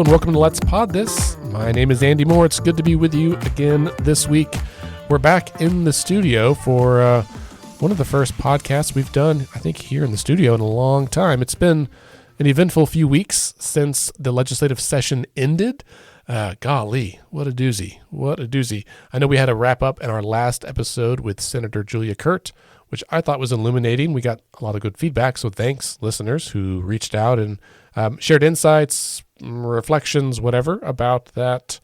and welcome to Let's Pod This. My name is Andy Moore. It's good to be with you again this week. We're back in the studio for one of the first podcasts we've done, I think, here in the studio in a long time. It's been an eventful few weeks since the legislative session ended. Golly, what a doozy. What a doozy. I know we had a wrap up in our last episode with Senator Julia Kurt, which I thought was illuminating. We got a lot of good feedback, so thanks, listeners who reached out and shared insights, reflections, whatever, about that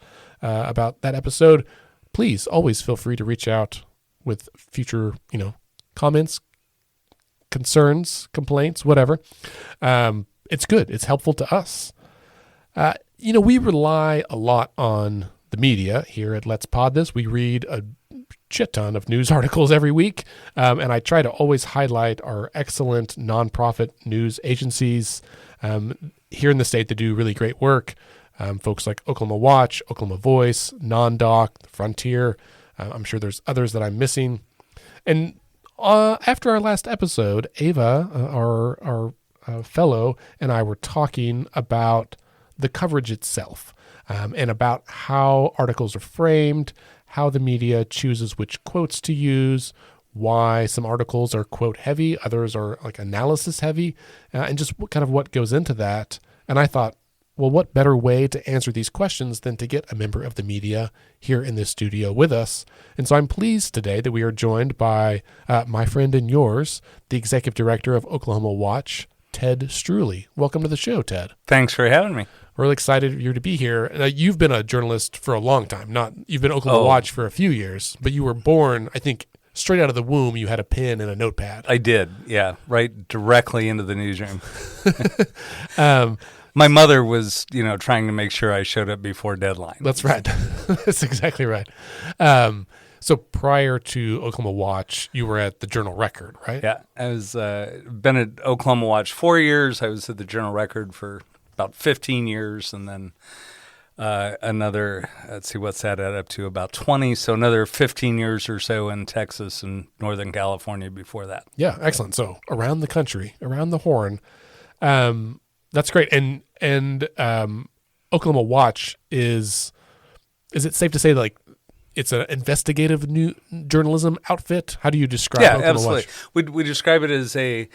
episode. Please always feel free to reach out with future, comments, concerns, complaints, whatever. It's good. It's helpful to us. We rely a lot on the media here at Let's Pod This. We read a shit ton of news articles every week, and I try to always highlight our excellent nonprofit news agencies here in the state that do really great work. Folks like Oklahoma Watch, Oklahoma Voice, Non-Doc, Frontier. I'm sure there's others that I'm missing. And after our last episode, Ava, our fellow, and I were talking about the coverage itself and about how articles are framed, how the media chooses which quotes to use, why some articles are quote heavy, others are like analysis heavy, and just what goes into that. And I thought, well, what better way to answer these questions than to get a member of the media here in this studio with us? And so I'm pleased today that we are joined by my friend and yours, the executive director of Oklahoma Watch, Ted Streuli. Welcome to the show, Ted. Thanks for having me. Really excited for you to be here. You've been a journalist for a long time. You've been Oklahoma Watch for a few years, but you were born, I think, straight out of the womb. You had a pen and a notepad. I did, yeah, right directly into the newsroom. My mother was, trying to make sure I showed up before deadline. That's right. That's exactly right. So prior to Oklahoma Watch, you were at the Journal Record, right? Yeah, I was been at Oklahoma Watch 4 years. I was at the Journal Record for about 15 years, and then another, let's see, what's that add up to, about 20, so another 15 years or so in Texas and Northern California before that. Yeah, excellent. So around the country, around the horn. That's great. And Oklahoma Watch is it safe to say it's an investigative new journalism outfit? How do you describe Oklahoma absolutely. Watch? We describe it as a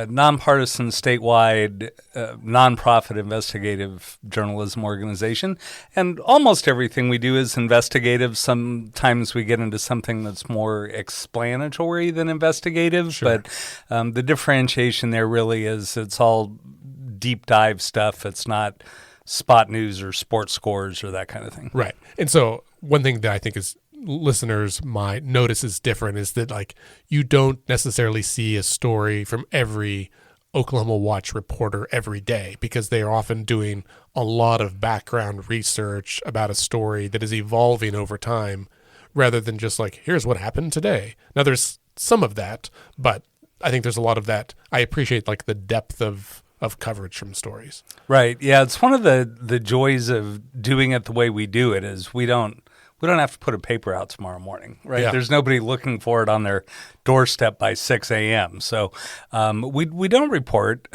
nonpartisan, statewide, nonprofit investigative journalism organization. And almost everything we do is investigative. Sometimes we get into something that's more explanatory than investigative. Sure. But the differentiation there really is it's all deep dive stuff. It's not spot news or sports scores or that kind of thing. Right. And so one thing that I think is listeners might notice is different is that you don't necessarily see a story from every Oklahoma Watch reporter every day because they are often doing a lot of background research about a story that is evolving over time rather than just here's what happened today. Now there's some of that, but I think there's a lot of that. I appreciate the depth of coverage from stories. Right. Yeah. It's one of the joys of doing it the way we do it is we don't have to put a paper out tomorrow morning, right? Yeah. There's nobody looking for it on their doorstep by 6 a.m. So we don't report.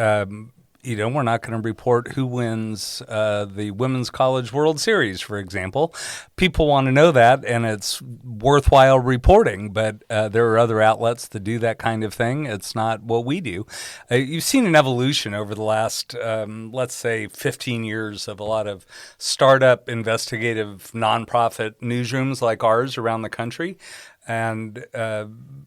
We're not going to report who wins the Women's College World Series, for example. People want to know that, and it's worthwhile reporting, but there are other outlets that do that kind of thing. It's not what we do. You've seen an evolution over the last, let's say, 15 years of a lot of startup investigative nonprofit newsrooms like ours around the country. And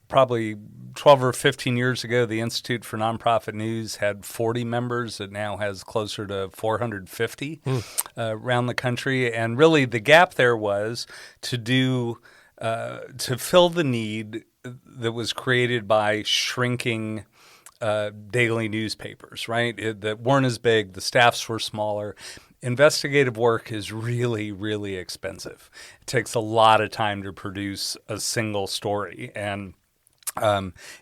probably 12 or 15 years ago, the Institute for Nonprofit News had 40 members. It now has closer to 450 around the country. And really the gap there was to fill the need that was created by shrinking daily newspapers, right? That weren't as big. The staffs were smaller. Investigative work is really, really expensive. It takes a lot of time to produce a single story. And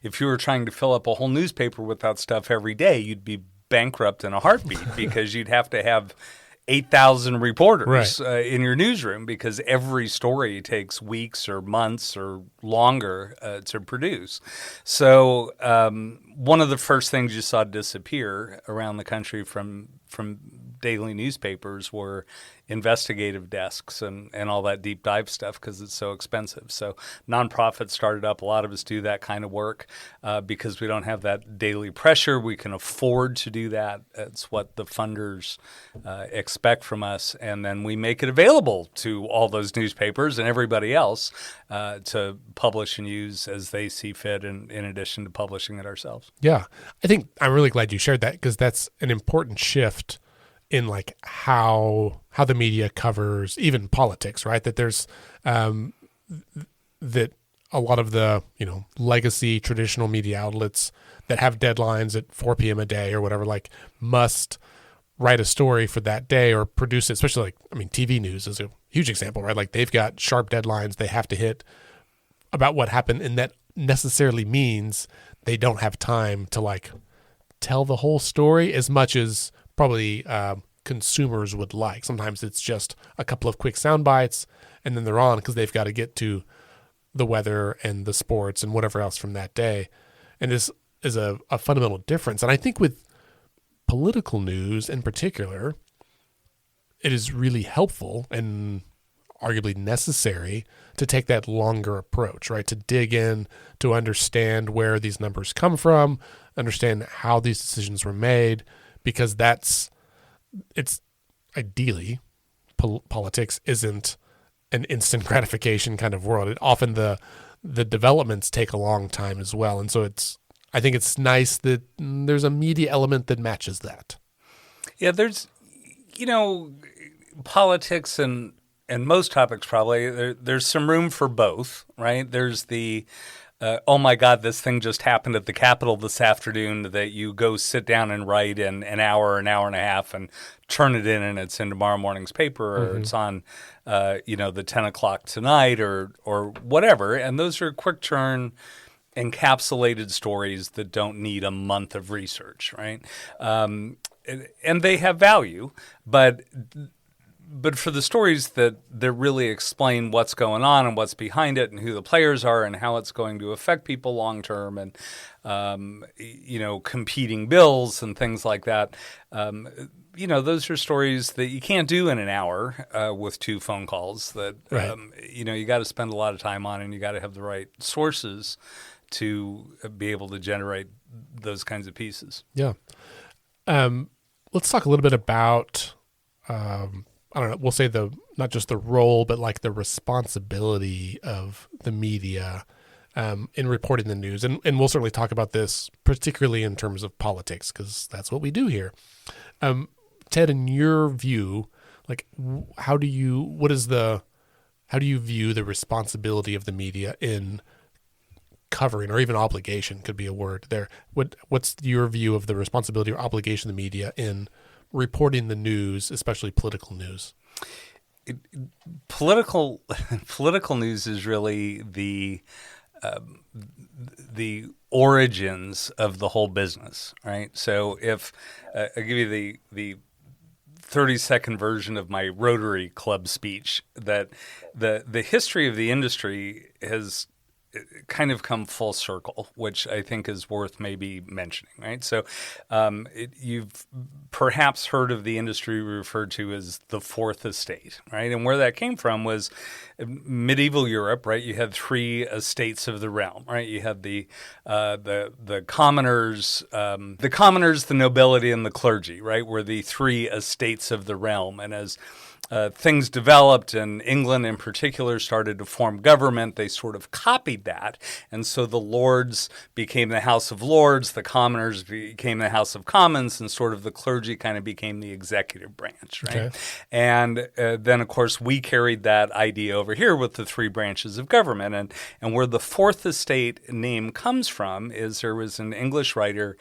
if you were trying to fill up a whole newspaper with that stuff every day, you'd be bankrupt in a heartbeat because you'd have to have 8,000 reporters in your newsroom because every story takes weeks or months or longer to produce. So one of the first things you saw disappear around the country from daily newspapers were investigative desks and all that deep dive stuff because it's so expensive. So nonprofits started up. A lot of us do that kind of work because we don't have that daily pressure. We can afford to do that. It's what the funders expect from us. And then we make it available to all those newspapers and everybody else to publish and use as they see fit in addition to publishing it ourselves. Yeah. I think I'm really glad you shared that because that's an important shift in like how the media covers even politics, right? That there's that a lot of the, legacy traditional media outlets that have deadlines at 4 p.m. a day or whatever, like must write a story for that day or produce it, especially TV news is a huge example, right? Like they've got sharp deadlines they have to hit about what happened. And that necessarily means they don't have time to like tell the whole story as much as probably consumers would like. Sometimes it's just a couple of quick sound bites and then they're on because they've got to get to the weather and the sports and whatever else from that day. And this is a fundamental difference. And I think with political news in particular, it is really helpful and arguably necessary to take that longer approach, right? To dig in, to understand where these numbers come from, understand how these decisions were made, because it's ideally, politics isn't an instant gratification kind of world. Often the developments take a long time as well. And so I think it's nice that there's a media element that matches that. Yeah, there's, politics and most topics probably, there's some room for both, right? There's the, oh my God, this thing just happened at the Capitol this afternoon that you go sit down and write in an hour and a half and turn it in and it's in tomorrow morning's paper or it's on, the 10 o'clock tonight or whatever. And those are quick turn encapsulated stories that don't need a month of research, right? And they have value, but for the stories that really explain what's going on and what's behind it and who the players are and how it's going to affect people long term and, competing bills and things like that, those are stories that you can't do in an hour with 2 phone calls that, right. You got to spend a lot of time on and you got to have the right sources to be able to generate those kinds of pieces. Yeah. Let's talk a little bit about, I don't know, we'll say not just the role, but like the responsibility of the media in reporting the news. And we'll certainly talk about this, particularly in terms of politics, because that's what we do here. Ted, in your view, like how do you view the responsibility of the media in covering, or even obligation could be a word there. What's your view of the responsibility or obligation of the media in reporting the news, especially political news? Political news is really the origins of the whole business, right? So if I'll give you the 30-second version of my Rotary Club speech, that the history of the industry has kind of come full circle, which I think is worth maybe mentioning, right? So you've perhaps heard of the industry referred to as the Fourth Estate, right? And where that came from was medieval Europe, right? You had 3 estates of the realm, right? You had the commoners, the nobility, and the clergy, right? Were the 3 estates of the realm. And as things developed and England in particular started to form government, they sort of copied that. And so the lords became the House of Lords, the commoners became the House of Commons, and sort of the clergy kind of became the executive branch, right? Okay. And then, of course, we carried that idea over here with the 3 branches of government. And where the Fourth Estate name comes from is there was an English writer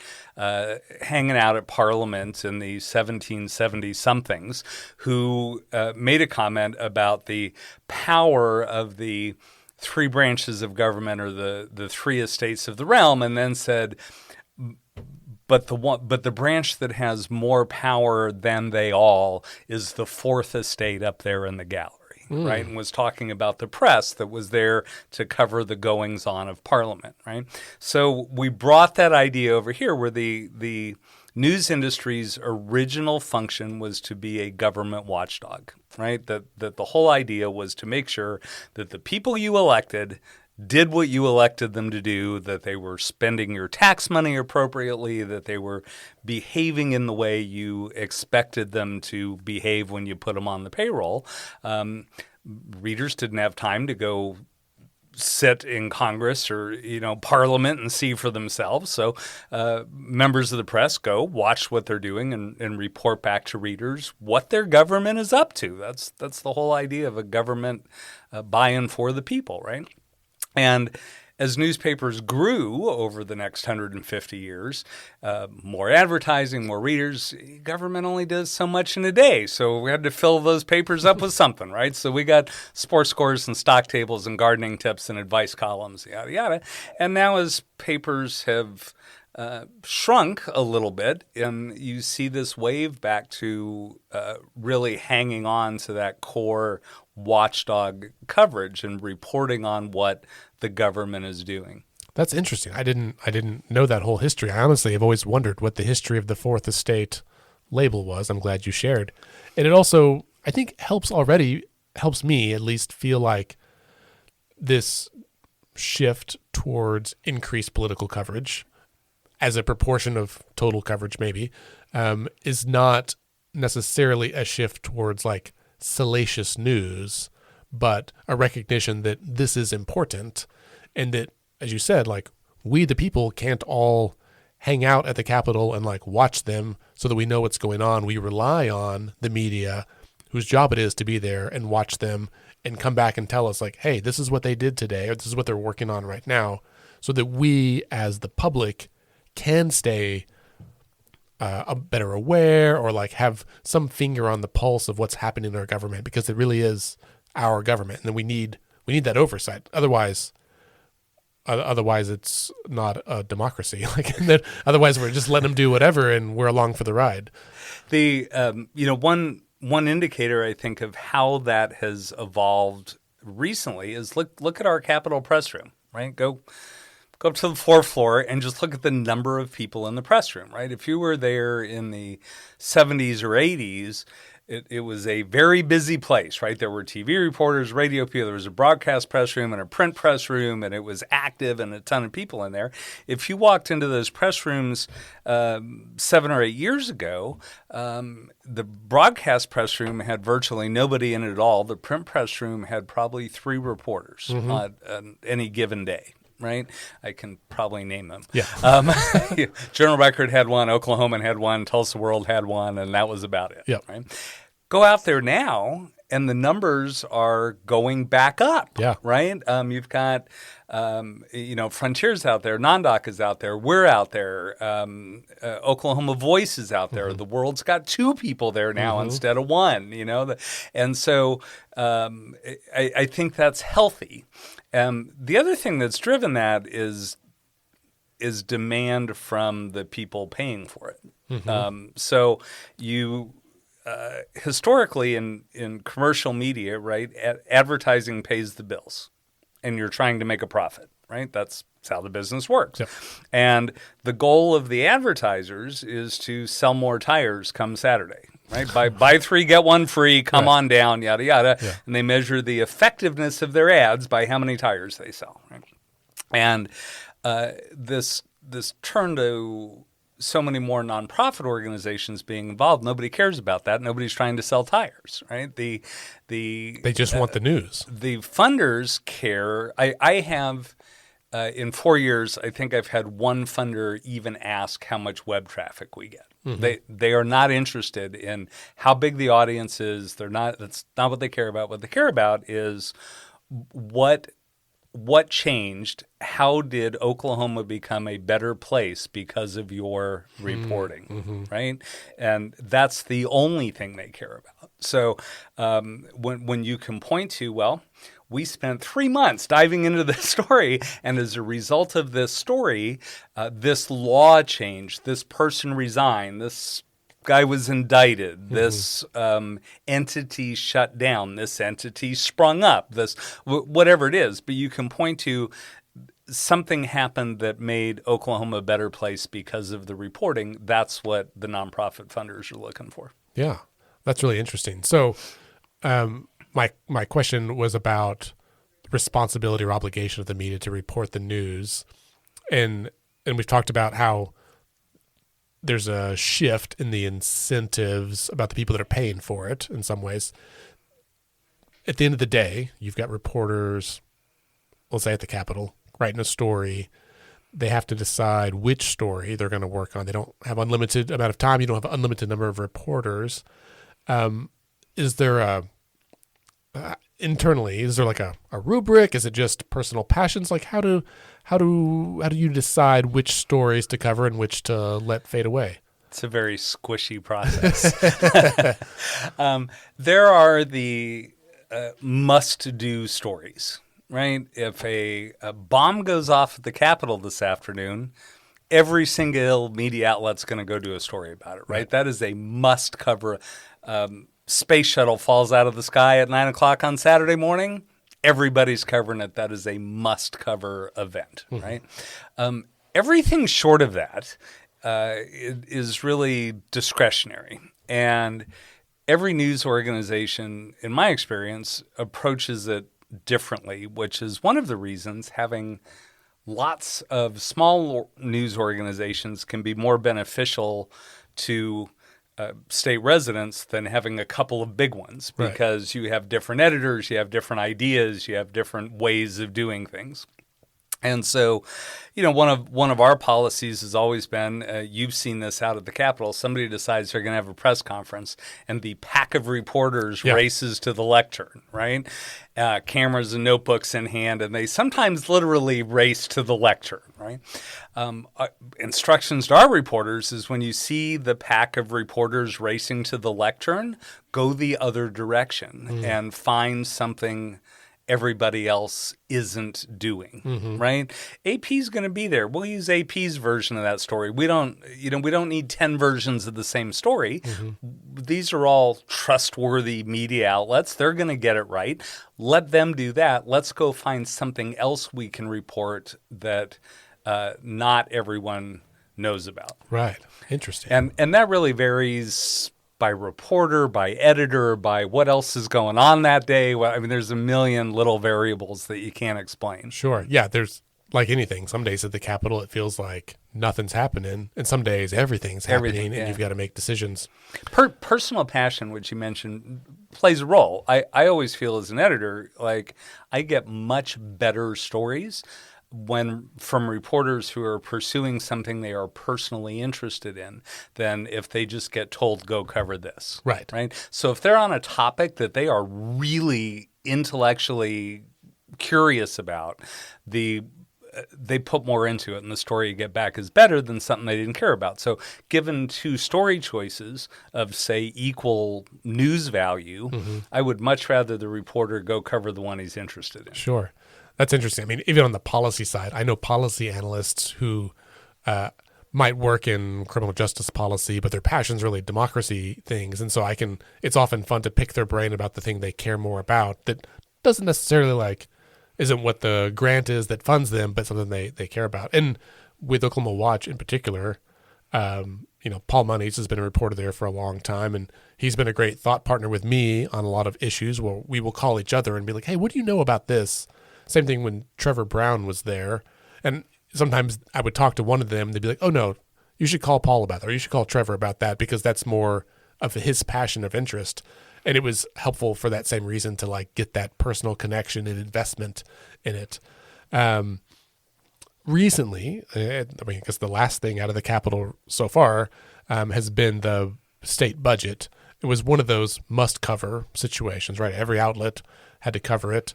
hanging out at Parliament in the 1770-somethings who made a comment about the power of the 3 branches of government, or the 3 estates of the realm, and then said, but the branch that has more power than they all is the Fourth Estate up there in the gallery. Right, and was talking about the press that was there to cover the goings on of Parliament, right? So we brought that idea over here where the news industry's original function was to be a government watchdog, right? That the whole idea was to make sure that the people you elected did what you elected them to do, that they were spending your tax money appropriately, that they were behaving in the way you expected them to behave when you put them on the payroll. Readers didn't have time to go sit in Congress or Parliament and see for themselves. So members of the press go watch what they're doing and report back to readers what their government is up to. That's the whole idea of a government buy-in for the people, right? And as newspapers grew over the next 150 years, more advertising, more readers, government only does so much in a day. So we had to fill those papers up with something, right? So we got sports scores and stock tables and gardening tips and advice columns, yada, yada. And now as papers have shrunk a little bit, and you see this wave back to really hanging on to that core watchdog coverage and reporting on what the government is doing. That's interesting. I didn't know that whole history. I honestly have always wondered what the history of the Fourth Estate label was. I'm glad you shared. And it also, I think, helps me at least feel like this shift towards increased political coverage as a proportion of total coverage maybe, is not necessarily a shift towards like salacious news, but a recognition that this is important and that, as you said, like we the people can't all hang out at the Capitol and like watch them so that we know what's going on. We rely on the media whose job it is to be there and watch them and come back and tell us like, hey, this is what they did today or this is what they're working on right now, so that we as the public can stay better aware or like have some finger on the pulse of what's happening in our government, because it really is our government, and then we need that oversight. Otherwise it's not a democracy. Like, and then otherwise we're just letting them do whatever, and we're along for the ride. The one indicator I think of how that has evolved recently is look at our Capitol press room, right? Go up to the fourth floor and just look at the number of people in the press room, right? If you were there in the 70s or 80s, it was a very busy place, right? There were TV reporters, radio people, there was a broadcast press room and a print press room, and it was active and a ton of people in there. If you walked into those press rooms 7 or 8 years ago, the broadcast press room had virtually nobody in it at all. The print press room had probably 3 reporters on any given day. Right? I can probably name them. Yeah. Journal Record had one, Oklahoman had one, Tulsa World had one, and that was about it. Yeah. Right? Go out there now, and the numbers are going back up. Yeah. Right? You've got, Frontier's out there, Nondoc is out there, we're out there, Oklahoma Voice is out there. The World's got 2 people there now instead of 1. And so I think that's healthy. The other thing that's driven that is demand from the people paying for it. So you historically in commercial media, right, advertising pays the bills, and you're trying to make a profit, right? That's how the business works. Yep. And the goal of the advertisers is to sell more tires come Saturday. Right? Buy 3, get 1 free, come on down, yada, yada. Yeah. And they measure the effectiveness of their ads by how many tires they sell. Right? And this turn to so many more nonprofit organizations being involved, nobody cares about that. Nobody's trying to sell tires, right? They just want the news. The funders care. I have... in 4 years, I think I've had one funder even ask how much web traffic we get. They are not interested in how big the audience is. That's not what they care about. What they care about is what changed. How did Oklahoma become a better place because of your reporting, right? And that's the only thing they care about. So when you can point to, well, we spent 3 months diving into this story, and as a result of this story, this law changed, this person resigned, this guy was indicted, this entity shut down, this entity sprung up, this whatever it is. But you can point to something happened that made Oklahoma a better place because of the reporting. That's what the nonprofit funders are looking for. Yeah, that's really interesting. So my question was about responsibility or obligation of the media to report the news. And we've talked about how there's a shift in the incentives about the people that are paying for it in some ways. At the end of the day, you've got reporters, let's say at the Capitol, writing a story. They have to decide which story they're going to work on. They don't have unlimited amount of time. You don't have an unlimited number of reporters. Is there internally, is there like a rubric? Is it just personal passions? Like how do you decide which stories to cover and which to let fade away? It's a very squishy process. There are the must-do stories, right? If a bomb goes off at the Capitol this afternoon, every single media outlet's going to go do a story about it, right? That is a must-cover. Space shuttle falls out of the sky at 9 o'clock on Saturday morning. Everybody's covering it. That is a must-cover event, right? Everything short of that is really discretionary. And every news organization, in my experience, approaches it differently, which is one of the reasons having lots of small news organizations can be more beneficial to state residents than having a couple of big ones, because you have different editors, you have different ideas, you have different ways of doing things. And so, one of our policies has always been, you've seen this out at the Capitol, somebody decides they're going to have a press conference and the pack of reporters races to the lectern, right? Cameras and notebooks in hand, and they sometimes literally race to the lectern, right? Instructions to our reporters is when you see the pack of reporters racing to the lectern, go the other direction and find something everybody else isn't doing, right? AP's going to be there. We'll use AP's version of that story. We don't need 10 versions of the same story. These are all trustworthy media outlets. They're going to get it right. Let them do that. Let's go find something else we can report that not everyone knows about. Right. Interesting. And that really varies by reporter, by editor, by what else is going on that day. I mean, there's a million little variables that you can't explain. Sure. Yeah, there's like anything. Some days at the Capitol, it feels like nothing's happening. And some days everything's happening, and you've got to make decisions. Personal passion, which you mentioned, plays a role. I always feel as an editor, like I get much better stories from reporters who are pursuing something they are personally interested in than if they just get told, go cover this. Right. So if they're on a topic that they are really intellectually curious about, they put more into it, and the story you get back is better than something they didn't care about. So given two story choices of, say, equal news value, I would much rather the reporter go cover the one he's interested in. Sure. That's interesting. I mean, even on the policy side, I know policy analysts who might work in criminal justice policy, but their passion's really democracy things. And so it's often fun to pick their brain about the thing they care more about that doesn't necessarily isn't what the grant is that funds them, but something they care about. And with Oklahoma Watch in particular, Paul Moniz has been a reporter there for a long time, and he's been a great thought partner with me on a lot of issues where we will call each other and be like, hey, what do you know about this? Same thing when Trevor Brown was there. And sometimes I would talk to one of them. They'd be like, oh, no, you should call Paul about that, or you should call Trevor about that, because that's more of his passion of interest. And it was helpful for that same reason to get that personal connection and investment in it. Recently, I guess the last thing out of the Capitol so far has been the state budget. It was one of those must-cover situations, right? Every outlet had to cover it.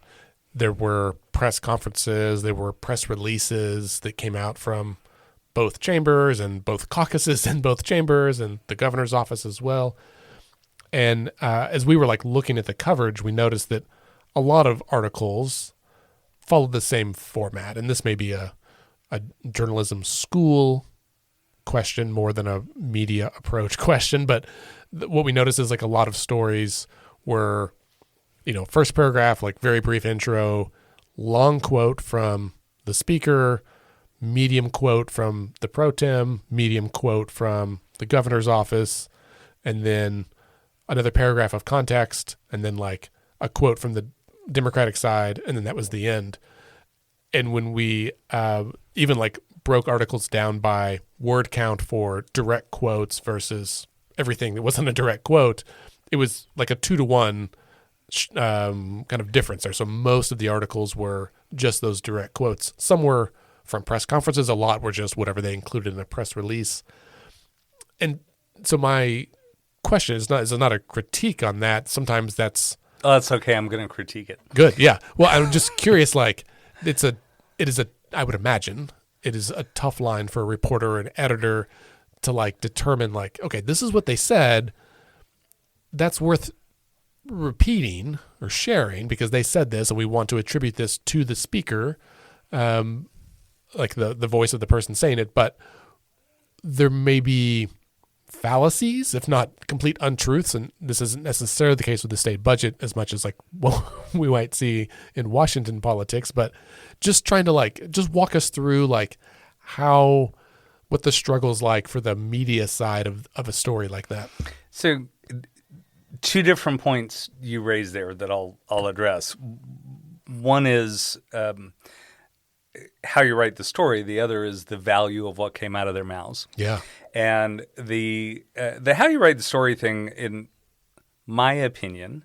There were press conferences, there were press releases that came out from both chambers and both caucuses in both chambers and the governor's office as well. And as we were looking at the coverage, we noticed that a lot of articles followed the same format. And this may be a journalism school question more than a media approach question. But what we noticed is a lot of stories were, first paragraph, very brief intro, long quote from the speaker, medium quote from the pro tem, medium quote from the governor's office, and then another paragraph of context, and then like a quote from the Democratic side, and then that was the end. And when we even like broke articles down by word count for direct quotes versus everything that wasn't a direct quote, it was like a 2-to-1 kind of difference there. So most of the articles were just those direct quotes. Some were from press conferences. A lot were just whatever they included in a press release. And so my question is not a critique on that. Sometimes that's... Oh, that's okay. I'm going to critique it. Good. Yeah. Well, I'm just curious, like I would imagine it is a tough line for a reporter or an editor to like determine like, okay, this is what they said. That's worth repeating or sharing because they said this and we want to attribute this to the speaker, like the voice of the person saying it, but there may be fallacies, if not complete untruths, and this isn't necessarily the case with the state budget as much as like what we might see in Washington politics, but just trying to like just walk us through like what the struggle's like for the media side of a story like that. So two different points you raised there that I'll address. One is how you write the story. The other is the value of what came out of their mouths. Yeah. And the how you write the story thing, in my opinion,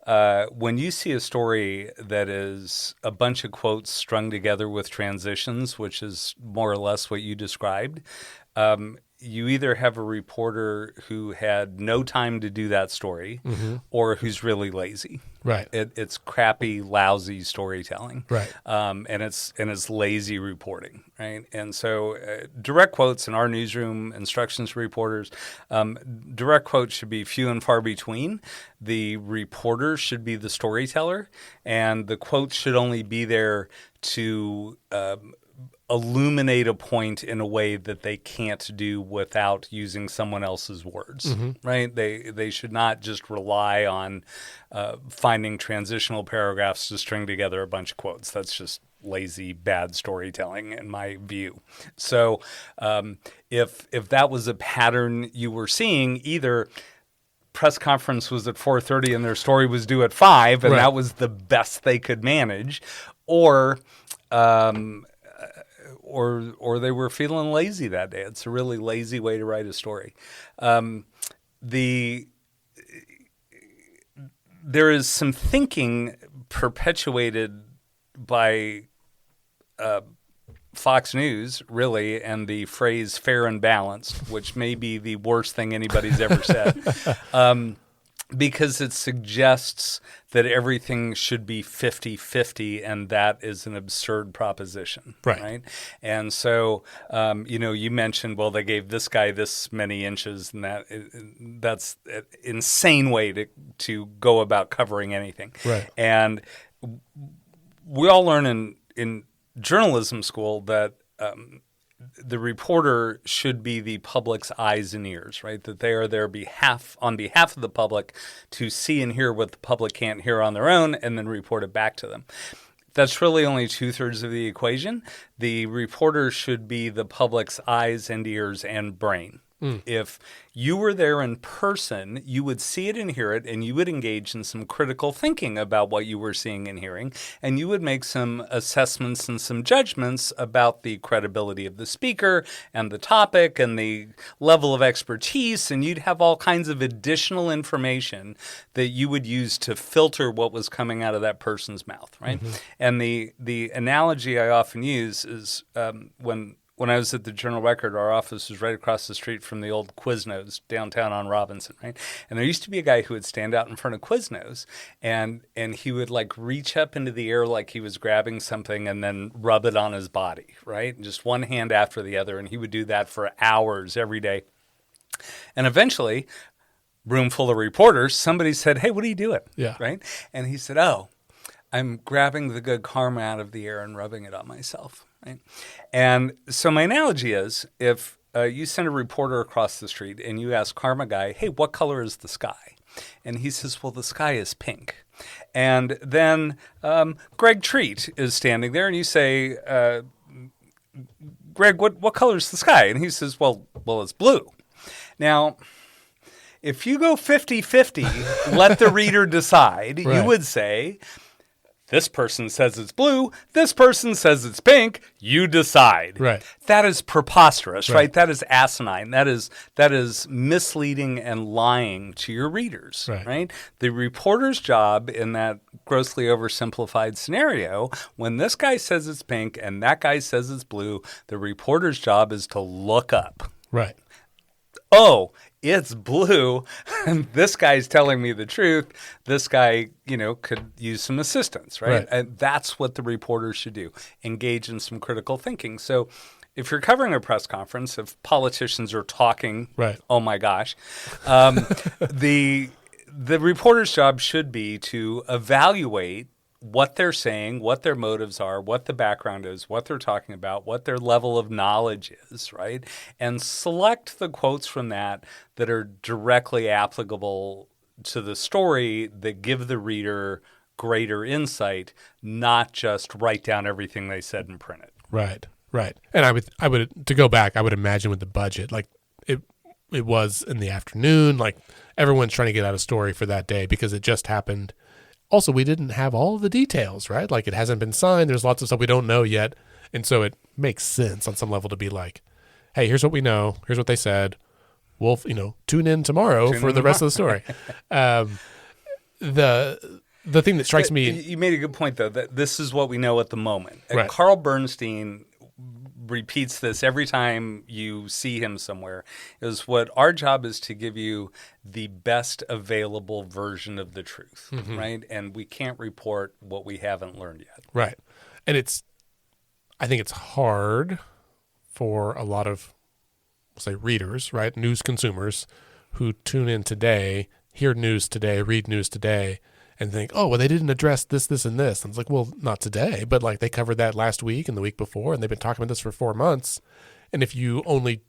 when you see a story that is a bunch of quotes strung together with transitions, which is more or less what you described, you either have a reporter who had no time to do that story or who's really lazy. Right. It's crappy, lousy storytelling. Right. And it's lazy reporting. Right. And so direct quotes in our newsroom, instructions to reporters, direct quotes should be few and far between. The reporter should be the storyteller, and the quotes should only be there to illuminate a point in a way that they can't do without using someone else's words, right? They should not just rely on finding transitional paragraphs to string together a bunch of quotes. That's just lazy, bad storytelling in my view. So if that was a pattern you were seeing, either press conference was at 4:30 and their story was due at 5, and that was the best they could manage, or they were feeling lazy that day. It's a really lazy way to write a story. There is some thinking perpetuated by Fox News, really, and the phrase fair and balanced, which may be the worst thing anybody's ever said. Because it suggests that everything should be 50-50, and that is an absurd proposition, right? And so, you mentioned, well, they gave this guy this many inches, and that's an insane way to go about covering anything. Right. And we all learn in journalism school that the reporter should be the public's eyes and ears, right? That they are there on behalf of the public to see and hear what the public can't hear on their own and then report it back to them. That's really only 2/3 of the equation. The reporter should be the public's eyes and ears and brain. If you were there in person, you would see it and hear it, and you would engage in some critical thinking about what you were seeing and hearing, and you would make some assessments and some judgments about the credibility of the speaker and the topic and the level of expertise, and you'd have all kinds of additional information that you would use to filter what was coming out of that person's mouth, right? And the analogy I often use is when I was at the Journal Record, our office was right across the street from the old Quiznos downtown on Robinson, right? And there used to be a guy who would stand out in front of Quiznos, and he would like reach up into the air like he was grabbing something and then rub it on his body, right? And just one hand after the other, and he would do that for hours every day. And eventually, room full of reporters, somebody said, "Hey, what are you doing?" Yeah. Right? And he said, "Oh, I'm grabbing the good karma out of the air and rubbing it on myself." Right? And so my analogy is, if you send a reporter across the street and you ask Karma Guy, "Hey, what color is the sky?" And he says, well, the sky is pink. And then Greg Treat is standing there, and you say, Greg, what color is the sky? And he says, well, it's blue. Now, if you go 50-50, let the reader decide, Right. You would say, this person says it's blue, this person says it's pink, you decide. Right. That is preposterous, Right. right? That is asinine. That is misleading and lying to your readers, right? The reporter's job in that grossly oversimplified scenario, when this guy says it's pink and that guy says it's blue, the reporter's job is to look up. Right. Oh, it's blue, and this guy's telling me the truth. This guy, could use some assistance, right? And that's what the reporter should do, engage in some critical thinking. So if you're covering a press conference, if politicians are talking, Right. oh my gosh, the reporter's job should be to evaluate what they're saying, what their motives are, what the background is, what they're talking about, what their level of knowledge is, right? And select the quotes from that are directly applicable to the story that give the reader greater insight, not just write down everything they said and print it. Right. Right. And I would to go back, I would imagine with the budget, like it was in the afternoon, like everyone's trying to get out a story for that day because it just happened. Also, we didn't have all of the details, right? Like it hasn't been signed. There's lots of stuff we don't know yet. And so it makes sense on some level to be like, hey, here's what we know. Here's what they said. We'll, tune in tomorrow for the rest of the story. The thing that strikes me. You made a good point, though, that this is what we know at the moment. Right. Carl Bernstein repeats this every time you see him somewhere, is what our job is to give you the best available version of the truth, right? And we can't report what we haven't learned yet. Right. And I think it's hard for a lot of, say, readers, right? News consumers who tune in today, hear news today, read news today, and think, oh, well, they didn't address this, this, and this. And it's like, well, not today, but like they covered that last week and the week before, and they've been talking about this for 4 months. And if you only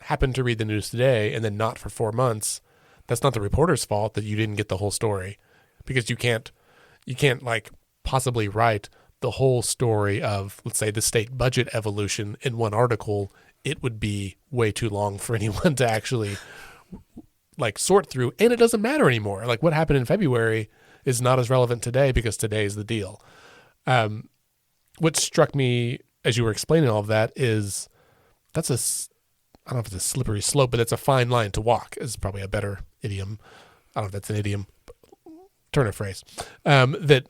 happen to read the news today and then not for 4 months, that's not the reporter's fault that you didn't get the whole story, because you can't like possibly write the whole story of, let's say, the state budget evolution in one article. It would be way too long for anyone to actually like sort through, and it doesn't matter anymore. Like what happened in February is not as relevant today because today is the deal. What struck me as you were explaining all of that is I don't know if it's a slippery slope, but it's a fine line to walk is probably a better idiom. I don't know if that's an idiom, turn of phrase. That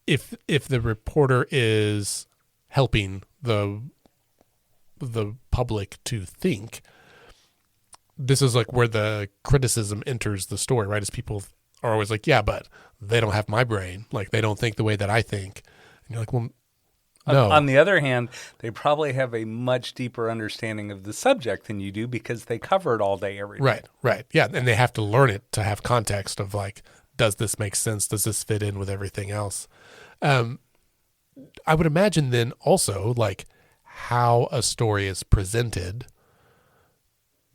if the reporter is helping the public to think, this is like where the criticism enters the story, right? As people are always like, yeah, but they don't have my brain. Like they don't think the way that I think. And you're like, well, no. On the other hand, they probably have a much deeper understanding of the subject than you do because they cover it all day, every day. Right. Yeah. And they have to learn it to have context of like, does this make sense? Does this fit in with everything else? I would imagine then also like how a story is presented,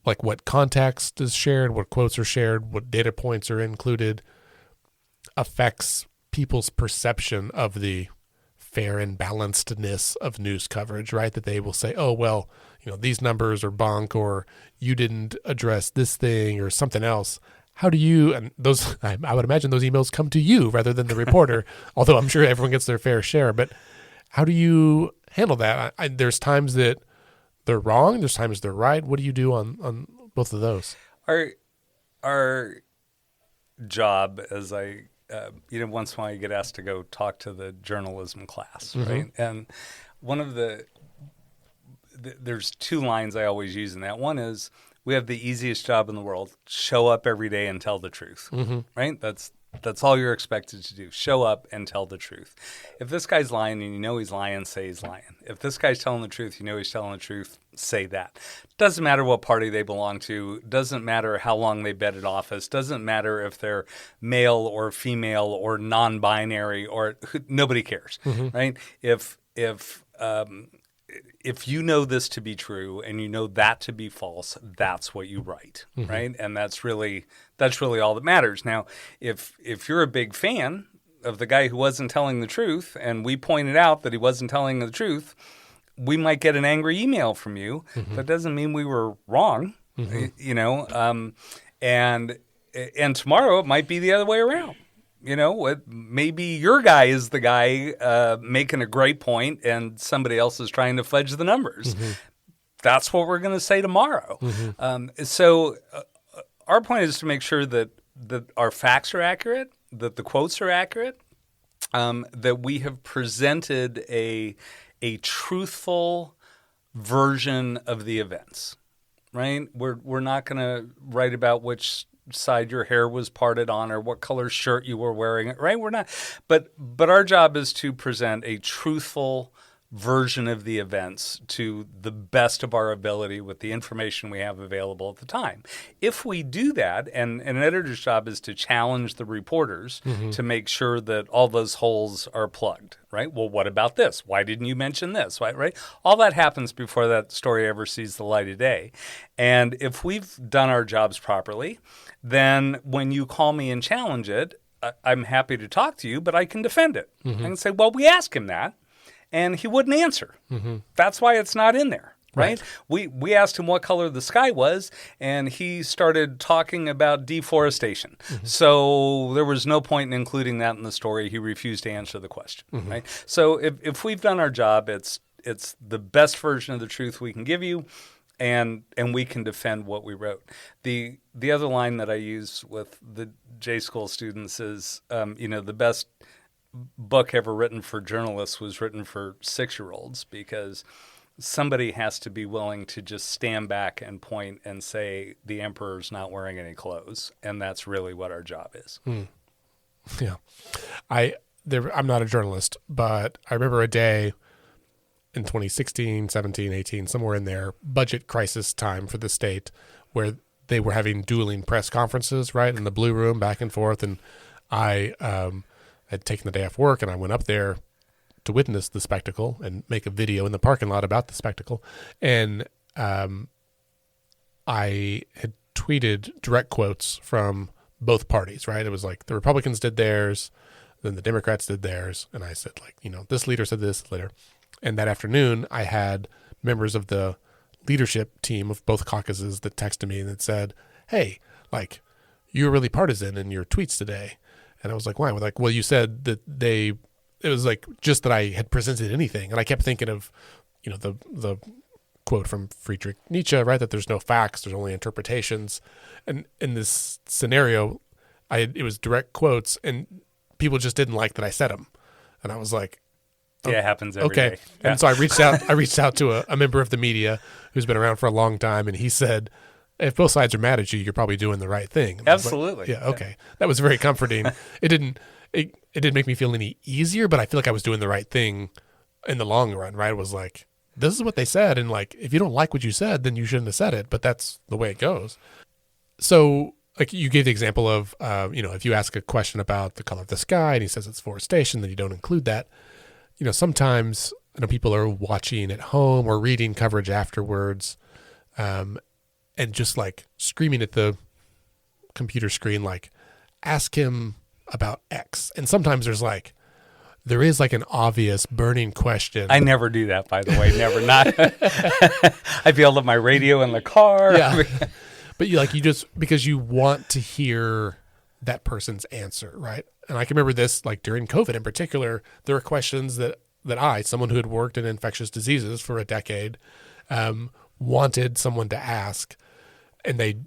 like what context is shared, what quotes are shared, what data points are included, affects people's perception of the fair and balancedness of news coverage, right? That they will say, oh, well, these numbers are bunk, or you didn't address this thing or something else. How do you, and those, I would imagine those emails come to you rather than the reporter, although I'm sure everyone gets their fair share, but how do you handle that? There's times that they're wrong. There's times they're right. What do you do on both of those? Our job, as once in a while you get asked to go talk to the journalism class, right? And one of there's two lines I always use in that. One is, we have the easiest job in the world. Show up every day and tell the truth, right? That's all you're expected to do. Show up and tell the truth. If this guy's lying and you know he's lying, say he's lying. If this guy's telling the truth, you know he's telling the truth, say that. Doesn't matter what party they belong to. Doesn't matter how long they've been in office. Doesn't matter if they're male or female or non-binary or nobody cares, right? If if you know this to be true and you know that to be false, that's what you write, right? And that's really all that matters. Now, if you're a big fan of the guy who wasn't telling the truth, and we pointed out that he wasn't telling the truth, we might get an angry email from you. That doesn't mean we were wrong, you know. And tomorrow it might be the other way around. You know, maybe your guy is the guy making a great point, and somebody else is trying to fudge the numbers. That's what we're going to say tomorrow. So our point is to make sure that our facts are accurate, that the quotes are accurate, that we have presented a truthful version of the events. Right? We're not going to write about which side your hair was parted on or what color shirt you were wearing, right? We're not. But our job is to present a truthful version of the events to the best of our ability with the information we have available at the time. If we do that, and an editor's job is to challenge the reporters to make sure that all those holes are plugged, right? Well, what about this? Why didn't you mention this? Right? All that happens before that story ever sees the light of day. And if we've done our jobs properly, then when you call me and challenge it, I'm happy to talk to you, but I can defend it. I can say, well, we asked him that, and he wouldn't answer. That's why it's not in there, right? We asked him what color the sky was, and he started talking about deforestation. So there was no point in including that in the story. He refused to answer the question, right? So if we've done our job, it's the best version of the truth we can give you, and we can defend what we wrote. The other line that I use with the J School students is, the best book ever written for journalists was written for 6-year-olds, because somebody has to be willing to just stand back and point and say the emperor's not wearing any clothes, and that's really what our job is. Yeah. I'm not a journalist, but I remember a day in 2016, 17, 18, somewhere in there, budget crisis time for the state, where they were having dueling press conferences, right, in the Blue Room, back and forth, and I had taken the day off work, and I went up there to witness the spectacle and make a video in the parking lot about the spectacle. And I had tweeted direct quotes from both parties, right? It was like the Republicans did theirs, then the Democrats did theirs, and I said, like, this leader said this later. And that afternoon, I had members of the leadership team of both caucuses that texted me and that said, hey, like, you were really partisan in your tweets today. And I was like, why? We're like, well, you said that it was like just that I had presented anything. And I kept thinking of, the quote from Friedrich Nietzsche, right? That there's no facts, there's only interpretations. And in this scenario, it was direct quotes, and people just didn't like that I said them. And I was like, yeah, it happens every day. Yeah. And so I reached out to a member of the media who's been around for a long time, and he said, if both sides are mad at you, you're probably doing the right thing. Absolutely. Like, yeah, okay. That was very comforting. It didn't make me feel any easier, but I feel like I was doing the right thing in the long run, right? It was like, this is what they said, and like, if you don't like what you said, then you shouldn't have said it, but that's the way it goes. So, like, you gave the example of, if you ask a question about the color of the sky and he says it's forestation, then you don't include that. Sometimes people are watching at home or reading coverage afterwards, and just like screaming at the computer screen, like, ask him about X. And sometimes there is like an obvious burning question. I never do that, by the way. Never. Not. I yelled at my radio in the car. Yeah. But because you want to hear that person's answer, right? And I can remember this, like during COVID in particular, there were questions that someone who had worked in infectious diseases for a decade, wanted someone to ask, and they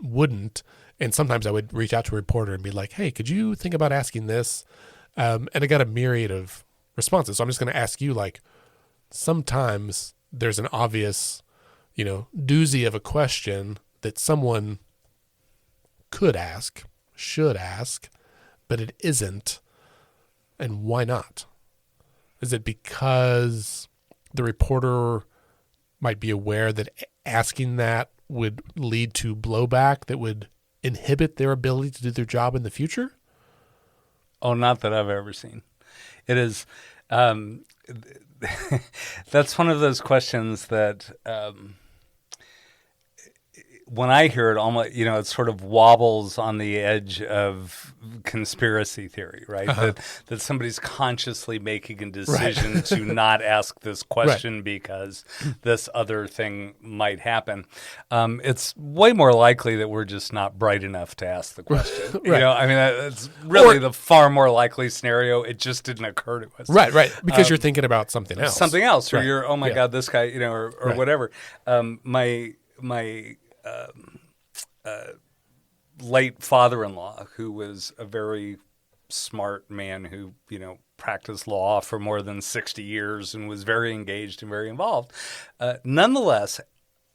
wouldn't. And sometimes I would reach out to a reporter and be like, hey, could you think about asking this? And I got a myriad of responses. So I'm just going to ask you, like, sometimes there's an obvious, doozy of a question that someone could ask, should ask, but it isn't. And why not? Is it because the reporter might be aware that asking that would lead to blowback that would inhibit their ability to do their job in the future? Oh, not that I've ever seen. It is, that's one of those questions that when I hear it, almost, it sort of wobbles on the edge of conspiracy theory, right? That somebody's consciously making a decision to not ask this question because this other thing might happen. It's way more likely that we're just not bright enough to ask the question. That's really the far more likely scenario. It just didn't occur to us. Right. Because you're thinking about something else. Or you're, oh my God, this guy, or whatever. My late father-in-law, who was a very smart man who, practiced law for more than 60 years and was very engaged and very involved, nonetheless,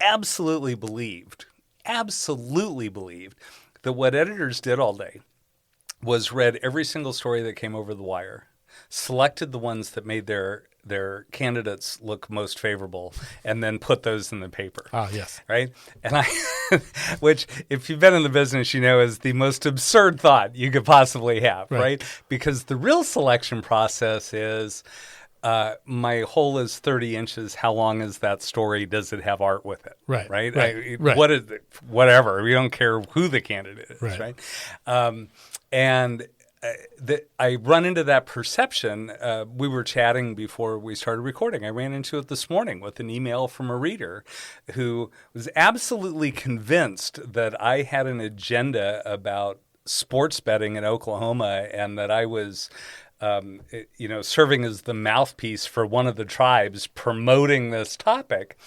absolutely believed that what editors did all day was read every single story that came over the wire, selected the ones that made their candidates look most favorable, and then put those in the paper. Yes. Right? And which, if you've been in the business, is the most absurd thought you could possibly have, right? Because the real selection process is, my hole is 30 inches. How long is that story? Does it have art with it? Right. What is it? Whatever. We don't care who the candidate is, right? I run into that perception. We were chatting before we started recording. I ran into it this morning with an email from a reader who was absolutely convinced that I had an agenda about sports betting in Oklahoma and that I was serving as the mouthpiece for one of the tribes promoting this topic.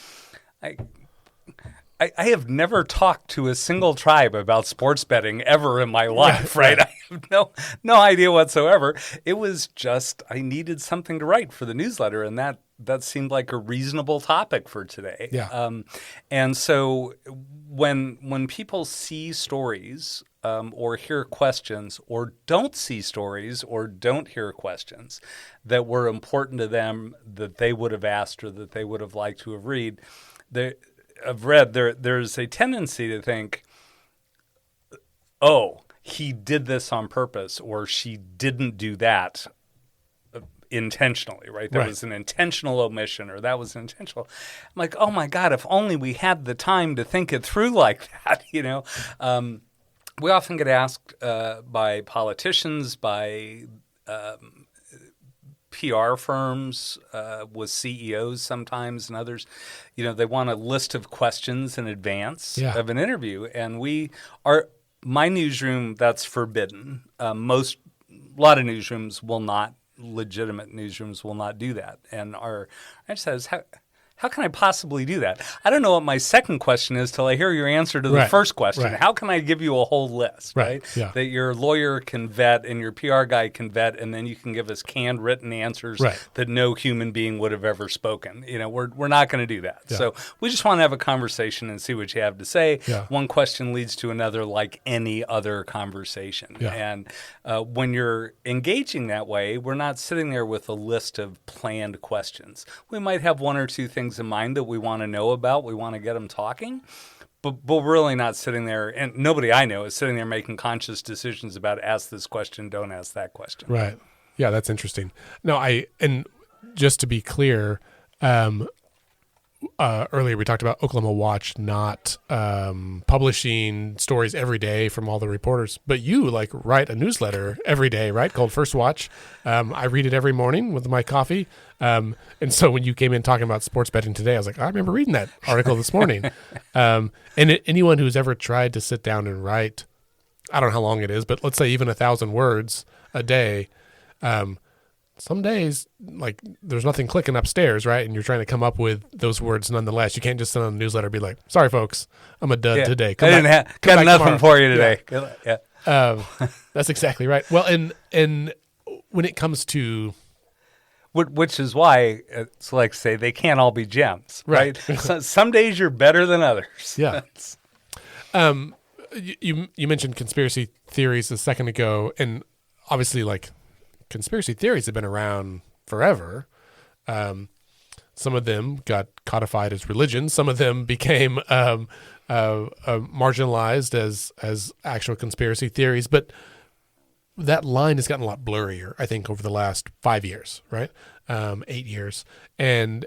I have never talked to a single tribe about sports betting ever in my life, right? I have no idea whatsoever. It was just I needed something to write for the newsletter, and that seemed like a reasonable topic for today. And so when people see stories or hear questions or don't see stories or don't hear questions that were important to them that they would have asked or that they would have liked to have read, there's a tendency to think, oh, he did this on purpose or she didn't do that intentionally, right? There was an intentional omission or that was intentional. I'm like, oh my God, if only we had the time to think it through like that, We often get asked by politicians, by PR firms, with CEOs sometimes and others, they want a list of questions in advance of an interview. And my newsroom, that's forbidden. A lot of newsrooms will not, legitimate newsrooms will not do that. And our answer is, how can I possibly do that? I don't know what my second question is till I hear your answer to the first question. How can I give you a whole list, right? That your lawyer can vet and your PR guy can vet, and then you can give us canned written answers that no human being would have ever spoken. We're not going to do that. So we just want to have a conversation and see what you have to say. One question leads to another like any other conversation. And when you're engaging that way, we're not sitting there with a list of planned questions. We might have one or two things in mind that we want to know about. We want to get them talking, but we're really not sitting there, and nobody I know is sitting there making conscious decisions about ask this question, don't ask that question. Right. Yeah, that's interesting. No, and just to be clear, earlier we talked about Oklahoma Watch not publishing stories every day from all the reporters, but you write a newsletter every day, right? Called First Watch. I read it every morning with my coffee. And so when you came in talking about sports betting today, I was like, I remember reading that article this morning. And anyone who's ever tried to sit down and write, I don't know how long it is, but let's say even 1,000 words a day, some days, there's nothing clicking upstairs, right? And you're trying to come up with those words nonetheless. You can't just send on a newsletter and be like, sorry, folks, I'm a dud today. Got nothing for you today. That's exactly right. Well, and when it comes to... Which is why it's like, say, they can't all be gems, right? Some days you're better than others. Yeah. You mentioned conspiracy theories a second ago, and obviously, conspiracy theories have been around forever. Some of them got codified as religion. Some of them became marginalized as actual conspiracy theories. But that line has gotten a lot blurrier, I think, over the last 5 years, right? 8 years, and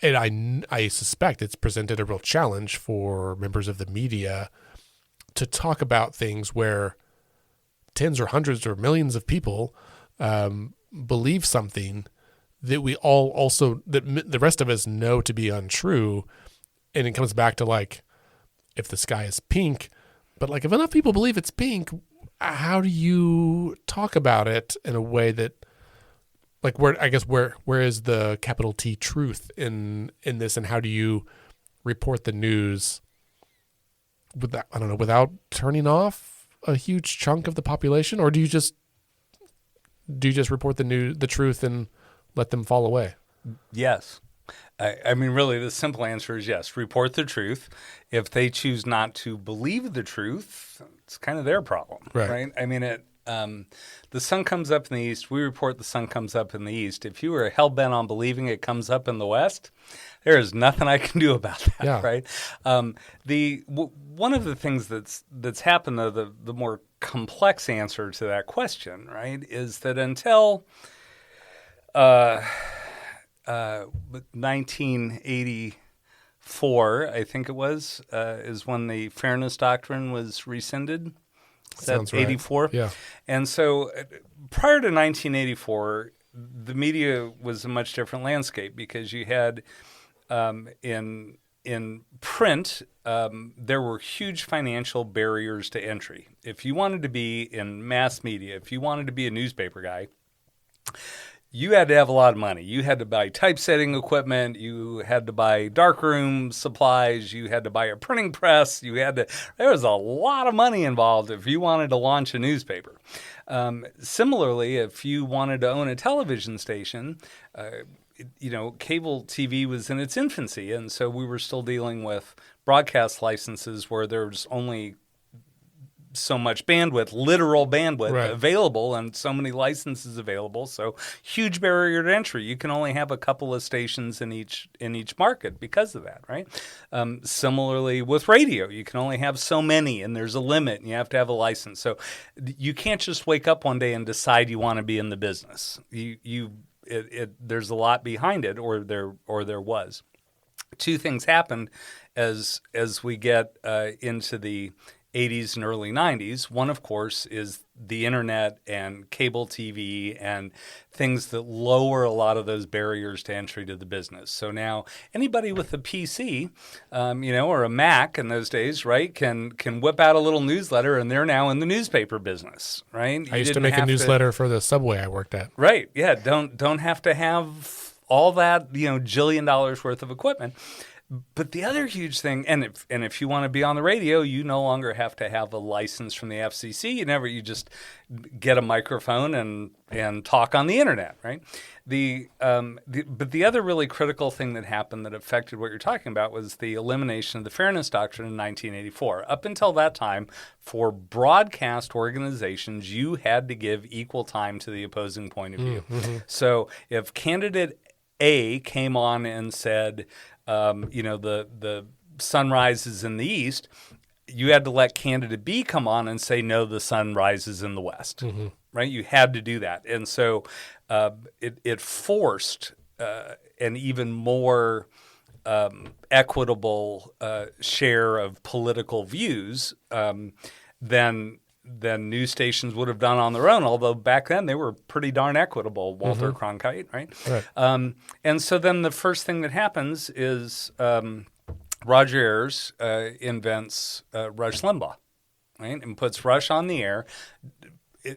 I suspect it's presented a real challenge for members of the media to talk about things where tens or hundreds or millions of people believe something that we all also, that the rest of us know to be untrue. And it comes back to like, if the sky is pink, but like if enough people believe it's pink, how do you talk about it in a way that, like, where is the capital T truth in this, and how do you report the news without turning off a huge chunk of the population? Or do you just report the truth and let them fall away? Yes. I mean, really, the simple answer is yes. Report the truth. If they choose not to believe the truth, it's kind of their problem, right? I mean, the sun comes up in the east. We report the sun comes up in the east. If you were hell-bent on believing it comes up in the west, there is nothing I can do about that, right? One of the things that's happened, though, the more complex answer to that question, right, is that until 1984, I think it was, is when the Fairness Doctrine was rescinded. Sounds right. 84? Yeah. And so prior to 1984, the media was a much different landscape because you had in print, there were huge financial barriers to entry. If you wanted to be in mass media, if you wanted to be a newspaper guy, you had to have a lot of money. You had to buy typesetting equipment. You had to buy darkroom supplies. You had to buy a printing press. There was a lot of money involved if you wanted to launch a newspaper. Similarly, if you wanted to own a television station, cable TV was in its infancy. And so we were still dealing with broadcast licenses where there's only so much bandwidth, literal bandwidth available, and so many licenses available. So huge barrier to entry. You can only have a couple of stations in each market because of that, right? Similarly with radio, you can only have so many, and there's a limit, and you have to have a license. So you can't just wake up one day and decide you want to be in the business. There's a lot behind it, or there was. Two things happened as we get into the 80s and early 90s. One, of course, is the internet and cable TV and things that lower a lot of those barriers to entry to the business. So now anybody with a PC, or a Mac in those days, right, can whip out a little newsletter, and they're now in the newspaper business, right? I used to make a newsletter for the subway I worked at. Right. Yeah. Don't have to have all that, $1 jillion worth of equipment. But the other huge thing, and if you want to be on the radio, you no longer have to have a license from the FCC. You just get a microphone and talk on the internet, right? But the other really critical thing that happened that affected what you're talking about was the elimination of the Fairness Doctrine in 1984. Up until that time, for broadcast organizations, you had to give equal time to the opposing point of view. Mm-hmm. So if candidate A came on and said, the sun rises in the east, you had to let candidate B come on and say, no, the sun rises in the west, mm-hmm. right? You had to do that. And so it forced an even more equitable share of political views than news stations would have done on their own, although back then they were pretty darn equitable, Walter mm-hmm. Cronkite, right? And so then the first thing that happens is Roger Ayers invents Rush Limbaugh, right, and puts Rush on the air.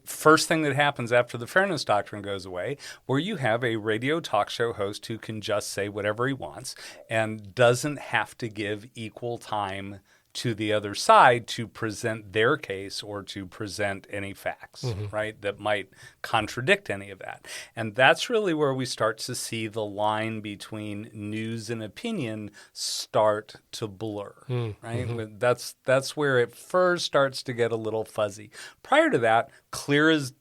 First thing that happens after the Fairness Doctrine goes away, where you have a radio talk show host who can just say whatever he wants and doesn't have to give equal time to the other side to present their case or to present any facts, mm-hmm. right, that might contradict any of that. And that's really where we start to see the line between news and opinion start to blur, right? Mm-hmm. That's where it first starts to get a little fuzzy. Prior to that, clear as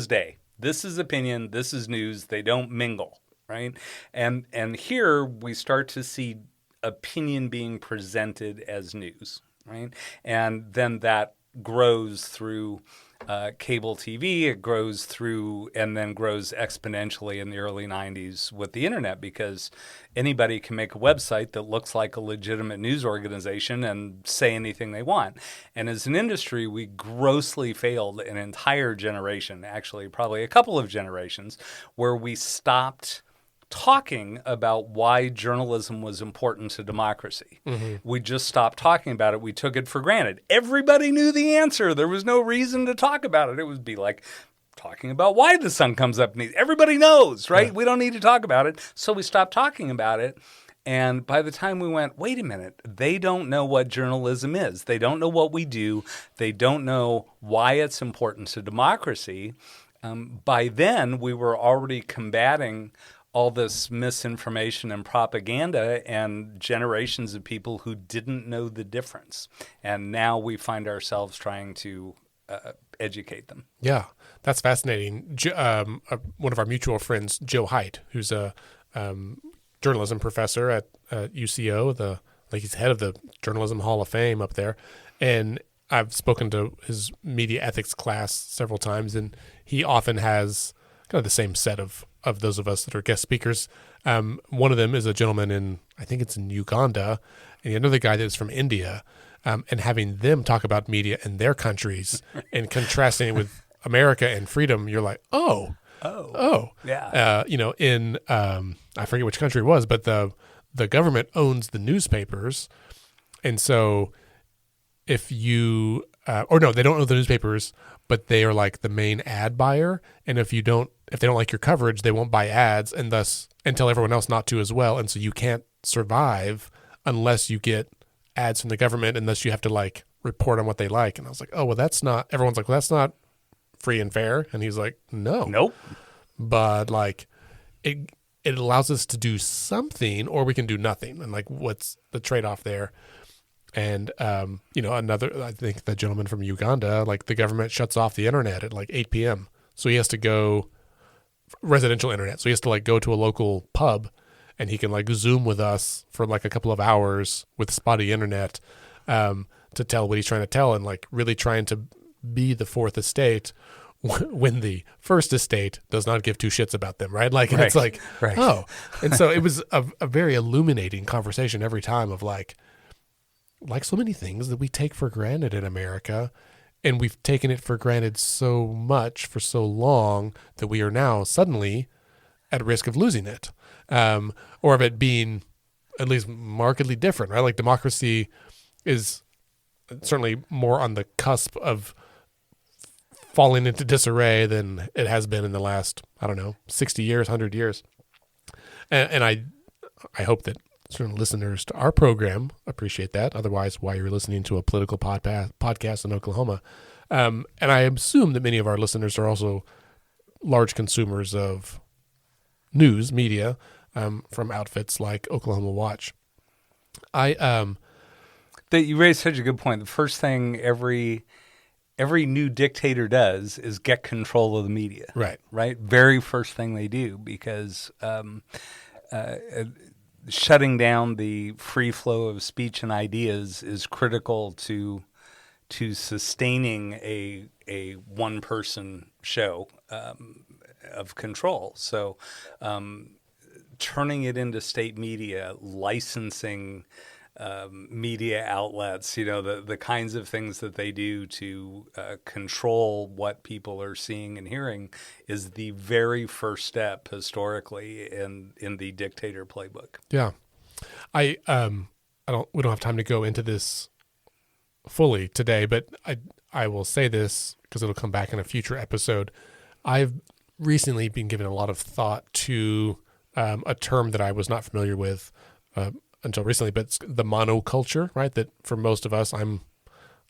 day. This is opinion, this is news, they don't mingle, right? And here we start to see opinion being presented as news, right? And then that grows through cable TV, it grows through, and then grows exponentially in the early 90s with the internet, because anybody can make a website that looks like a legitimate news organization and say anything they want. And as an industry, we grossly failed an entire generation, actually probably a couple of generations, where we stopped talking about why journalism was important to democracy. We just stopped talking about it. We took it for granted. Everybody knew the answer. There was no reason to talk about it. It would be like talking about why the sun comes up. Everybody knows, right? Yeah. We don't need to talk about it. So we stopped talking about it. And by the time we went, wait a minute, they don't know what journalism is. They don't know what we do. They don't know why it's important to democracy. By then, we were already combating all this misinformation and propaganda and generations of people who didn't know the difference. And now we find ourselves trying to educate them. Yeah, that's fascinating. One of our mutual friends, Joe Haidt, who's a journalism professor at UCO, he's head of the Journalism Hall of Fame up there. And I've spoken to his media ethics class several times, and he often has kind of the same set of those of us that are guest speakers. One of them is a gentleman I think it's in Uganda, and another guy that is from India, and having them talk about media in their countries and contrasting it with America and freedom, you're like, oh, yeah. In I forget which country it was, but the government owns the newspapers, and so if you they don't own the newspapers, but they are like the main ad buyer, and if they don't like your coverage, they won't buy ads, and tell everyone else not to as well. And so you can't survive unless you get ads from the government, unless you have to like report on what they like. And I was like, oh, well, that's not, everyone's like, well, that's not free and fair. And he's like, nope. But like it allows us to do something, or we can do nothing. And like, what's the trade-off there? And, I think the gentleman from Uganda, like the government shuts off the internet at like 8 p.m. So he has to go residential internet. So he has to like go to a local pub, and he can like Zoom with us for like a couple of hours with spotty internet to tell what he's trying to tell, and like really trying to be the fourth estate when the first estate does not give two shits about them, right? Like, and it's like, oh. And so it was a very illuminating conversation every time of like so many things that we take for granted in America, and we've taken it for granted so much for so long that we are now suddenly at risk of losing it, or of it being at least markedly different, right? Like democracy is certainly more on the cusp of falling into disarray than it has been in the last, 60 years, 100 years. And I hope that certain listeners to our program appreciate that. Otherwise, why you're listening to a political podcast in Oklahoma. And I assume that many of our listeners are also large consumers of news media from outfits like Oklahoma Watch. You raised such a good point. The first thing every new dictator does is get control of the media. Right. Very first thing they do, because shutting down the free flow of speech and ideas is critical to sustaining a one person show of control. So turning it into state media, licensing media outlets, the kinds of things that they do to control what people are seeing and hearing is the very first step historically in the dictator playbook. Yeah. We don't have time to go into this fully today, but I will say this because it'll come back in a future episode. I've recently been given a lot of thought to a term that I was not familiar with until recently, but it's the monoculture, right? That for most of us, I'm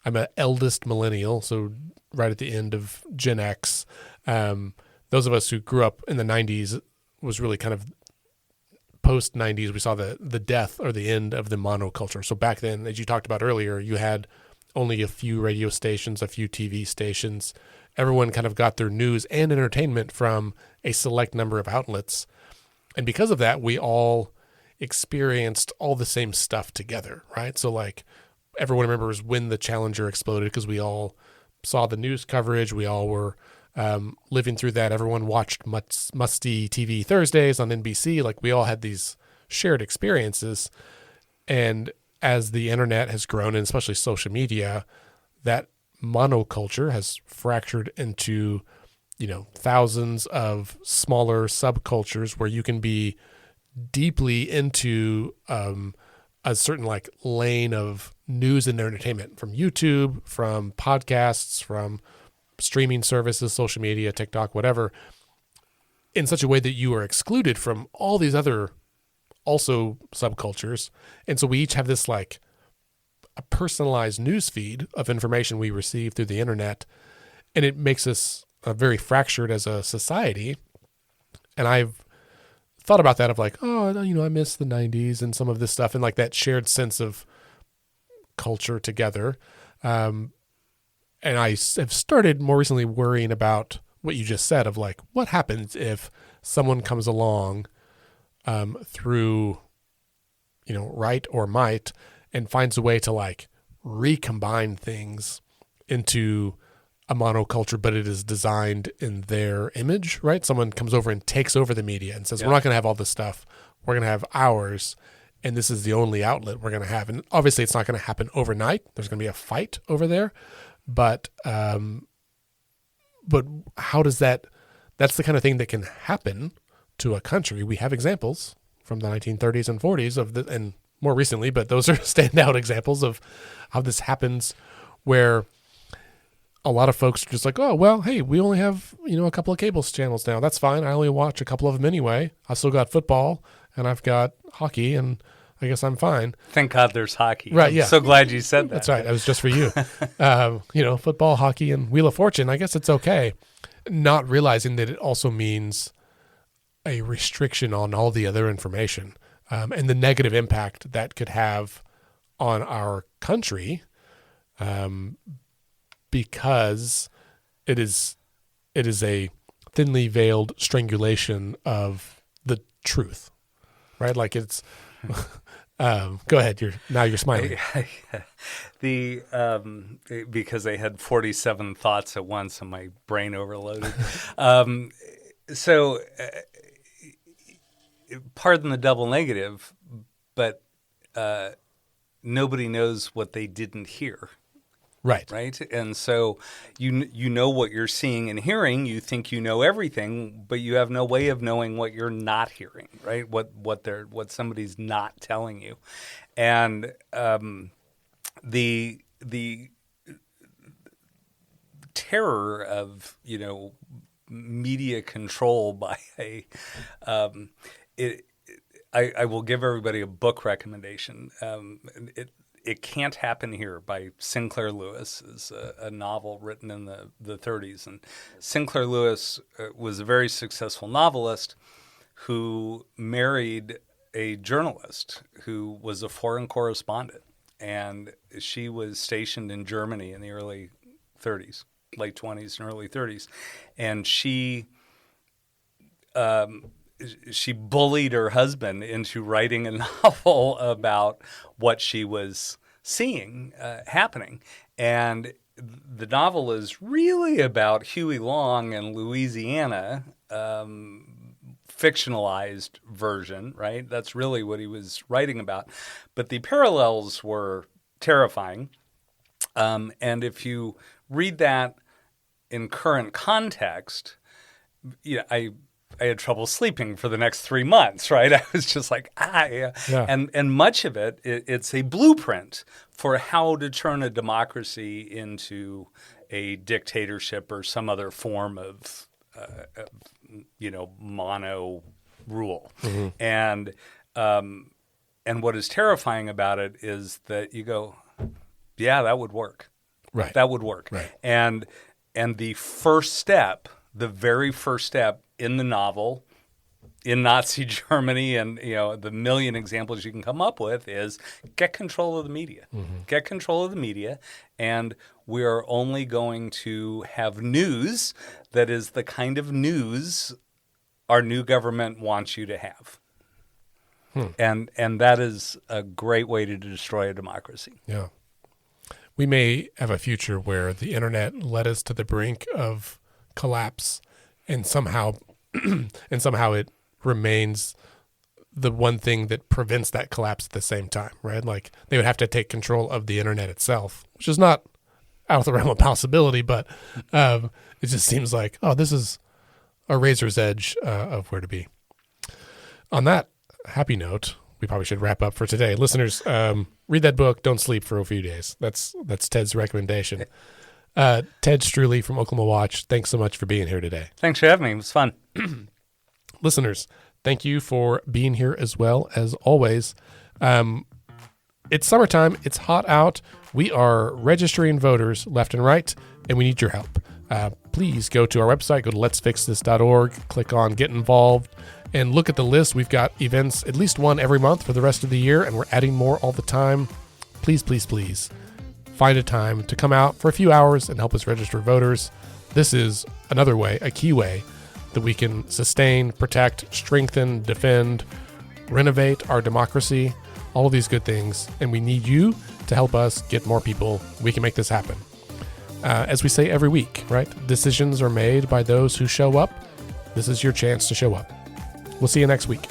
an eldest millennial, so right at the end of Gen X. Those of us who grew up in the 90s was really kind of post 90s. We saw the death or the end of the monoculture. So back then, as you talked about earlier, you had only a few radio stations, a few TV stations. Everyone kind of got their news and entertainment from a select number of outlets. And because of that, we all experienced all the same stuff together, right? So like everyone remembers when the Challenger exploded because we all saw the news coverage. We all were living through that. Everyone watched Musty TV Thursdays on NBC. Like, we all had these shared experiences. And as the internet has grown, and especially social media, that monoculture has fractured into, thousands of smaller subcultures where you can be deeply into a certain like lane of news and entertainment, from YouTube, from podcasts, from streaming services, social media, TikTok, whatever, in such a way that you are excluded from all these other also subcultures. And so we each have this like a personalized news feed of information we receive through the internet, and it makes us very fractured as a society. And I've thought about that of like, I miss the 90s and some of this stuff, and like that shared sense of culture together. And I have started more recently worrying about what you just said of like, what happens if someone comes along through, right or might, and finds a way to like recombine things into a monoculture, but it is designed in their image, right? Someone comes over and takes over the media and says, we're not going to have all this stuff. We're going to have ours, and this is the only outlet we're going to have. And obviously it's not going to happen overnight. There's going to be a fight over there. But how does that's the kind of thing that can happen to a country. We have examples from the 1930s and 40s and more recently, but those are standout examples of how this happens, where a lot of folks are just like, oh, well, hey, we only have, a couple of cable channels now. That's fine. I only watch a couple of them anyway. I still got football and I've got hockey, and I guess I'm fine. Thank God there's hockey. Right, yeah. I'm so glad you said that. That's right. That was just for you. Football, hockey, and Wheel of Fortune, I guess it's okay. Not realizing that it also means a restriction on all the other information, and the negative impact that could have on our country, because it is a thinly veiled strangulation of the truth, right? Like it's. Go ahead. You're smiling. Because I had 47 thoughts at once and my brain overloaded. Pardon the double negative, but nobody knows what they didn't hear. Right. Right. And so you know what you're seeing and hearing. You think you know everything, but you have no way of knowing what you're not hearing. Right. What somebody's not telling you. And the terror of, media control by I will give everybody a book recommendation. It Can't Happen Here by Sinclair Lewis is a novel written in the 30s. And Sinclair Lewis was a very successful novelist who married a journalist who was a foreign correspondent. And she was stationed in Germany in the early 30s, late 20s and early 30s. And she bullied her husband into writing a novel about what she was seeing happening. And the novel is really about Huey Long and Louisiana, fictionalized version, right? That's really what he was writing about. But the parallels were terrifying. And if you read that in current context, I had trouble sleeping for the next 3 months, right? I was just like, yeah. And much of it's a blueprint for how to turn a democracy into a dictatorship or some other form of mono rule. Mm-hmm. And what is terrifying about it is that you go, yeah, that would work. Right. That would work. Right. And the first step, the very first step in the novel, in Nazi Germany, and the million examples you can come up with, is get control of the media. Mm-hmm. Get control of the media, and we are only going to have news that is the kind of news our new government wants you to have. And that is a great way to destroy a democracy. Yeah. we may have a future where the internet led us to the brink of collapse, and somehow it remains the one thing that prevents that collapse at the same time, right? Like they would have to take control of the internet itself, which is not out of the realm of possibility, but it just seems like, oh, this is a razor's edge of where to be. On that happy note, we probably should wrap up for today. Listeners, read that book, Don't Sleep for a Few Days. That's Ted's recommendation. Ted Streuli from Oklahoma Watch, thanks so much for being here today. Thanks for having me. It was fun. Listeners, thank you for being here as well, as always. It's summertime. It's hot out. We are registering voters left and right, and we need your help. Please go to our website, go to letsfixthis.org, click on Get Involved, and look at the list. We've got events, at least one every month for the rest of the year, and we're adding more all the time. Please, please, please find a time to come out for a few hours and help us register voters. This is another way, a key way, that we can sustain, protect, strengthen, defend, renovate our democracy, all of these good things. And we need you to help us get more people. We can make this happen. As we say every week, right? Decisions are made by those who show up. This is your chance to show up. We'll see you next week.